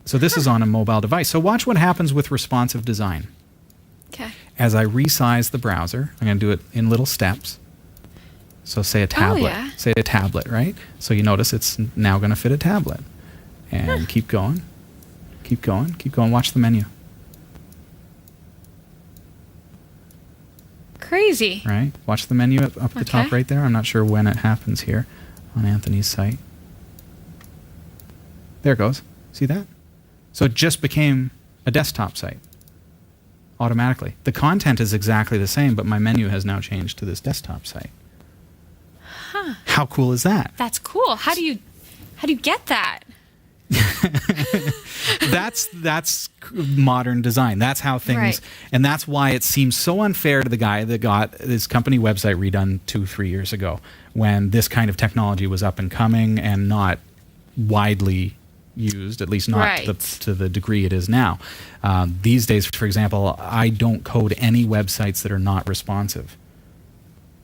So this is on a mobile device. So watch what happens with responsive design. Okay. As I resize the browser, I'm going to do it in little steps. So say a tablet. yeah. Say a tablet, right? So you notice it's now going to fit a tablet. And keep going. Keep going. Keep going. Watch the menu. Crazy. Right? Watch the menu up at the top right there. I'm not sure when it happens here on Anthony's site. There it goes. See that? So it just became a desktop site automatically. The content is exactly the same, but my menu has now changed to this desktop site. Huh. How cool is that? That's cool. How do you get that? That's modern design. That's how things, Right. and that's why it seems so unfair to the guy that got his company website redone 2-3 years ago, when this kind of technology was up and coming and not widely used, at least not Right. to the degree it is now. These days, for example, I don't code any websites that are not responsive.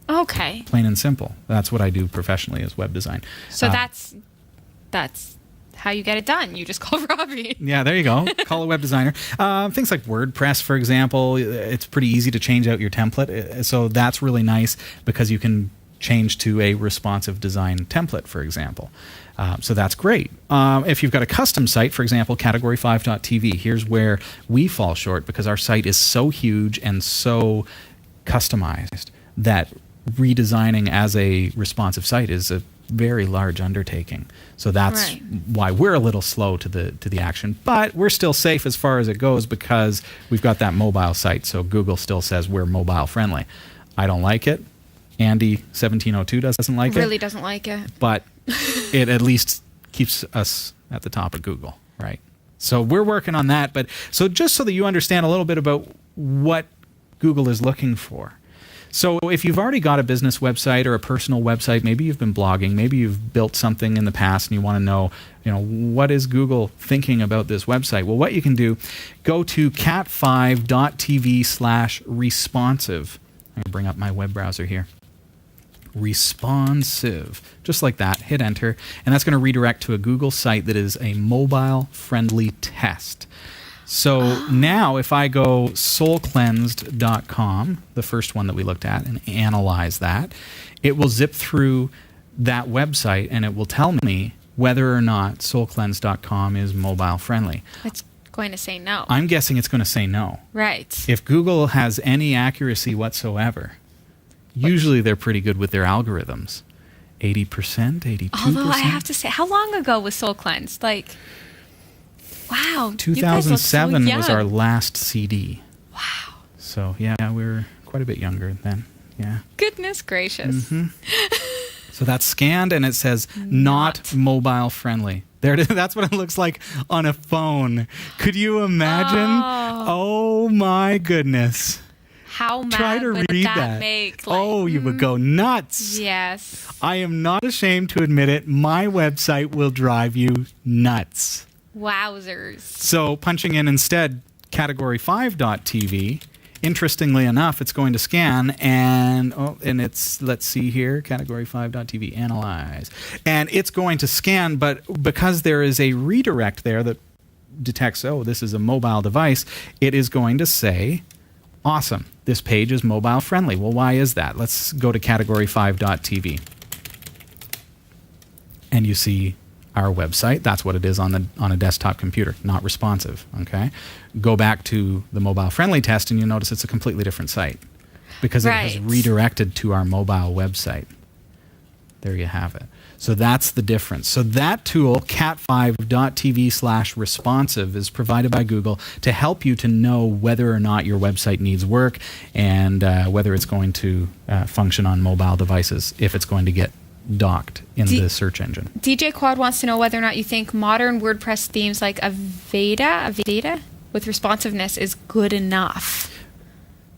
Okay. Plain and simple. That's what I do professionally, is web design. So that's how you get it done. You just call Robbie. Yeah, there you go. Call a web designer. Things like WordPress, for example, it's pretty easy to change out your template. So that's really nice because you can change to a responsive design template, for example. So that's great. If you've got a custom site, for example, category5.tv, here's where we fall short because our site is so huge and so customized that redesigning as a responsive site is a very large undertaking. So that's Right. why we're a little slow to the action, but we're still safe as far as it goes because we've got that mobile site. So Google still says we're mobile friendly. I don't like it. Andy 1702 doesn't like Really it, doesn't like it. but it at least keeps us at the top of Google, right? So we're working on that. But so just so that you understand a little bit about what Google is looking for. So if you've already got a business website or a personal website, maybe you've been blogging, maybe you've built something in the past and you want to know, what is Google thinking about this website? Well, what you can do, go to cat5.tv/responsive. I'm going to bring up my web browser here. Responsive. Just like that. Hit enter. And that's going to redirect to a Google site that is a mobile-friendly test. So now if I go soulcleansed.com, the first one that we looked at, and analyze that, it will zip through that website and it will tell me whether or not soulcleansed.com is mobile friendly. It's going to say no. I'm guessing it's going to say no. Right. If Google has any accuracy whatsoever, usually they're pretty good with their algorithms. 80%, 82%. Although I have to say, how long ago was Soul Cleansed? Like, wow. you guys look so 2007 was young. our last CD. Wow. So, yeah, we were quite a bit younger then. Yeah. Goodness gracious. Mm-hmm. So that's scanned and it says not mobile friendly. There it is. That's what it looks like on a phone. Could you imagine? Oh my goodness. How mad Try to would read that that. make? Oh, you would go nuts. Yes. I am not ashamed to admit it. My website will drive you nuts. Wowzers. So punching in instead category5.tv, interestingly enough, it's going to scan and it's, let's see here, category5.tv, analyze. And it's going to scan, but because there is a redirect there that detects, this is a mobile device, it is going to say, awesome, this page is mobile friendly. Well, why is that? Let's go to category5.tv. And you see our website. That's what it is on a desktop computer, not responsive. Okay, go back to the mobile friendly test, and you notice it's a completely different site because it has redirected to our mobile website. There you have it. So that's the difference. So that tool, cat5.tv/responsive, is provided by Google to help you to know whether or not your website needs work and whether it's going to function on mobile devices, if it's going to get docked in the search engine. DJ Quad wants to know whether or not you think modern WordPress themes like Avada with responsiveness is good enough.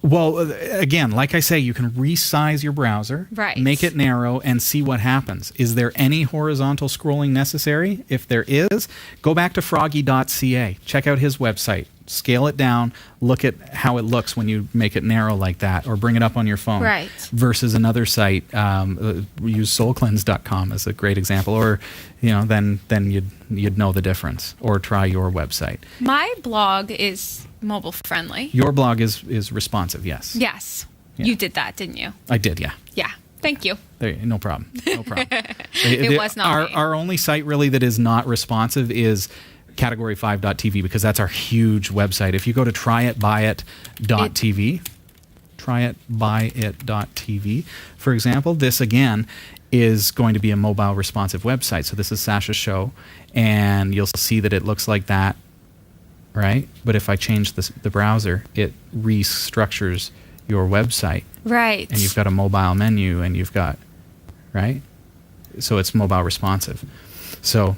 Well, again, like I say, you can resize your browser, Right. make it narrow, and see what happens. Is there any horizontal scrolling necessary? If there is, go back to froggy.ca. Check out his website. scale it down, look at how it looks when you make it narrow like that, or bring it up on your phone. Right. Versus another site, use soulcleanse.com as a great example, or then you'd know the difference, or try your website. My blog is mobile friendly. Your blog is responsive, yes. Yes. Yeah. You did that, didn't you? I did, yeah. Yeah. Thank you. No problem. No problem. It was not me. Our only site really that is not responsive is category5.tv, because that's our huge website. If you go to tryitbuyit.tv, for example, this again is going to be a mobile responsive website. So this is Sasha's show, and you'll see that it looks like that, right? But if I change the browser, it restructures your website. Right. And you've got a mobile menu, and you've got, right? So it's mobile responsive. So,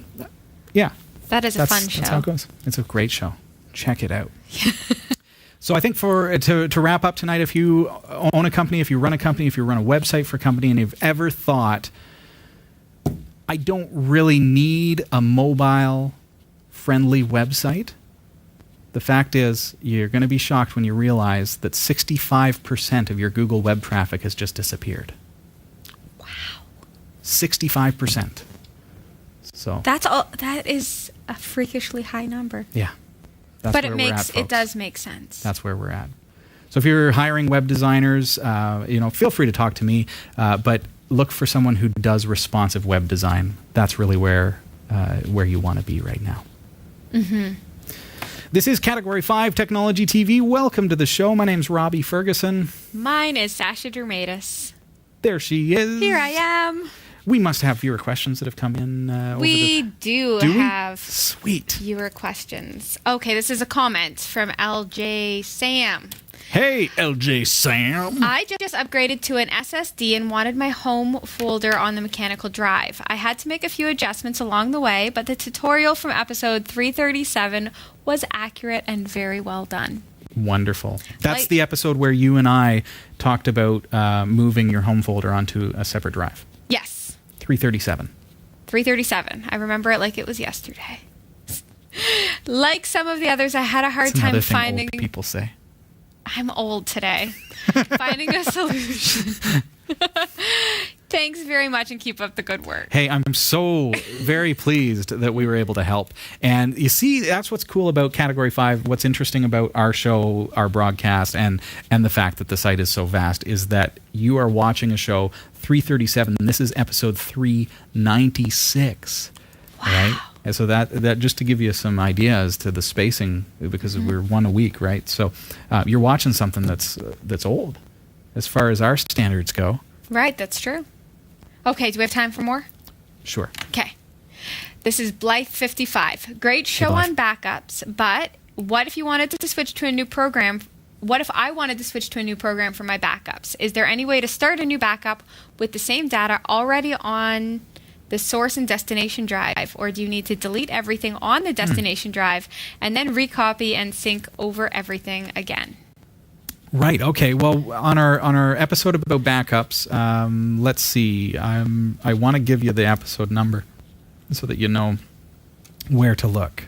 yeah. That is a fun show. That's how it goes. It's a great show. Check it out. So I think to wrap up tonight, if you own a company, if you run a company, if you run a website for a company, and you've ever thought, I don't really need a mobile-friendly website, the fact is you're going to be shocked when you realize that 65% of your Google web traffic has just disappeared. Wow. 65%. So that is a freakishly high number. Yeah. That's but where we're at, folks. It does make sense. That's where we're at. So if you're hiring web designers, feel free to talk to me, but look for someone who does responsive web design. That's really where you want to be right now. Mm-hmm. This is Category 5 Technology TV. Welcome to the show. My name's Robbie Ferguson. Mine is Sasha Dermatis. There she is. Here I am. We must have viewer questions that have come in. We do have Sweet. viewer questions. Okay, this is a comment from LJ Sam. Hey, LJ Sam. I just upgraded to an SSD and wanted my home folder on the mechanical drive. I had to make a few adjustments along the way, but the tutorial from episode 337 was accurate and very well done. Wonderful. That's the episode where you and I talked about moving your home folder onto a separate drive. Yes. 337. 337. I remember it like it was yesterday. Like some of the others, I had a hard That's time another thing finding... old people say. I'm old today. Finding a solution. Thanks very much and keep up the good work. Hey, I'm so very pleased that we were able to help. And you see, that's what's cool about Category 5. What's interesting about our show, our broadcast, and the fact that the site is so vast is that you are watching a show 337. And this is episode 396. Wow. Right? And so that just to give you some ideas to the spacing, because we're one a week, right? So you're watching something that's old as far as our standards go. Right, that's true. Okay, do we have time for more? Sure. Okay. This is Blythe55. Great show on backups, but what if you wanted to switch to a new program? What if I wanted to switch to a new program for my backups? Is there any way to start a new backup with the same data already on the source and destination drive, or do you need to delete everything on the destination drive and then recopy and sync over everything again? Right. Okay. Well, on our episode about backups, let's see. I want to give you the episode number so that you know where to look,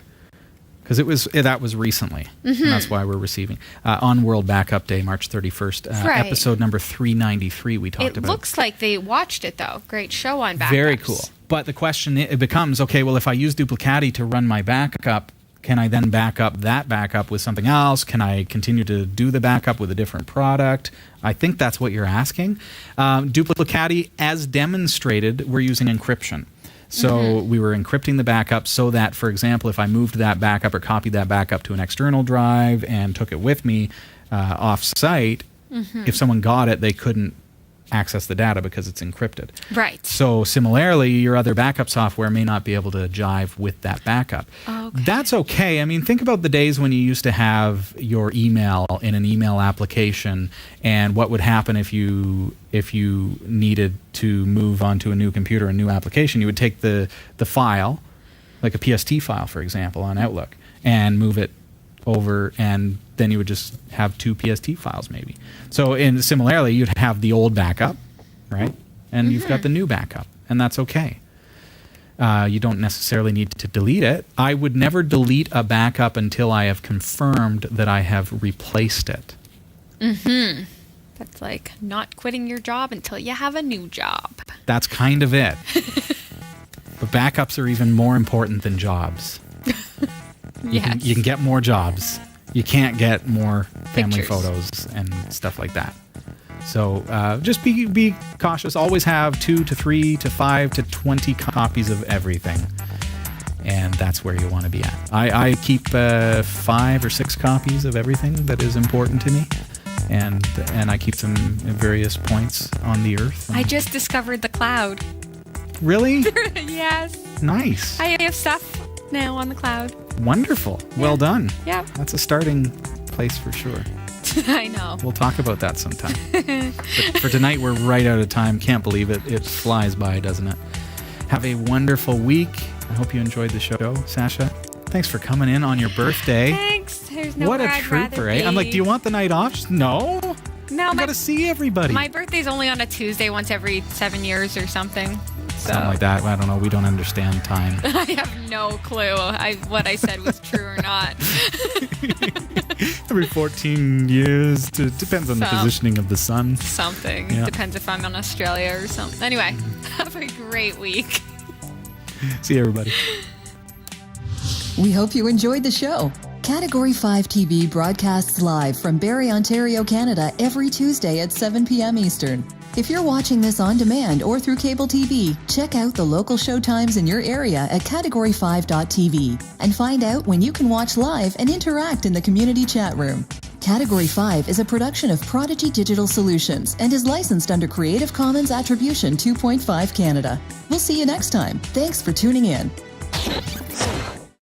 because that was recently, and that's why we're receiving on World Backup Day, March 31st. Right. Episode number 393. We talked about. It looks like they watched it though. Great show on backups. Very cool. But the question it becomes, okay, well, if I use Duplicati to run my backup, can I then back up that backup with something else? Can I continue to do the backup with a different product? I think that's what you're asking. Duplicati, as demonstrated, we're using encryption. So we were encrypting the backup so that, for example, if I moved that backup or copied that backup to an external drive and took it with me off-site, if someone got it, they couldn't access the data because it's encrypted. Right. So similarly, your other backup software may not be able to jive with that backup. Okay. That's okay. I mean, think about the days when you used to have your email in an email application, and what would happen if you needed to move onto a new computer, a new application. You would take the file, like a PST file, for example, on Outlook, and move it over, and then you would just have two PST files maybe. So similarly, you'd have the old backup, right? And you've got the new backup, and that's okay. You don't necessarily need to delete it. I would never delete a backup until I have confirmed that I have replaced it. Mm-hmm. That's like not quitting your job until you have a new job. That's kind of it. But backups are even more important than jobs. Yes. You can get more jobs. You can't get more family Pictures. photos and stuff like that. So just be cautious. Always have 2 to 3 to 5 to 20 copies of everything. And that's where you want to be at. I keep 5 or 6 copies of everything that is important to me. And I keep them at various points on the earth. I just discovered the cloud. Really? Yes. Nice. I have stuff now on the cloud. Wonderful. Well done. Yep. That's a starting place for sure. I know. We'll talk about that sometime. But for tonight, we're right out of time. Can't believe it. It flies by, doesn't it? Have a wonderful week. I hope you enjoyed the show. Sasha, thanks for coming in on your birthday. Thanks. There's no What a I'd trooper, rather eh? be. I'm like, do you want the night off? No. No, I got to see everybody. my birthday's only on a Tuesday once every 7 years or something. So Something like that. I don't know. We don't understand time. I have no clue what I said was true or not. Every 14 years. It depends on the So- positioning of the sun. Something. Yeah. Depends if I'm in Australia or something. Anyway, have a great week. See you, everybody. We hope you enjoyed the show. Category 5 TV broadcasts live from Barrie, Ontario, Canada every Tuesday at 7 p.m. Eastern. If you're watching this on demand or through cable TV, check out the local showtimes in your area at category5.tv and find out when you can watch live and interact in the community chat room. Category 5 is a production of Prodigy Digital Solutions and is licensed under Creative Commons Attribution 2.5 Canada. We'll see you next time. Thanks for tuning in.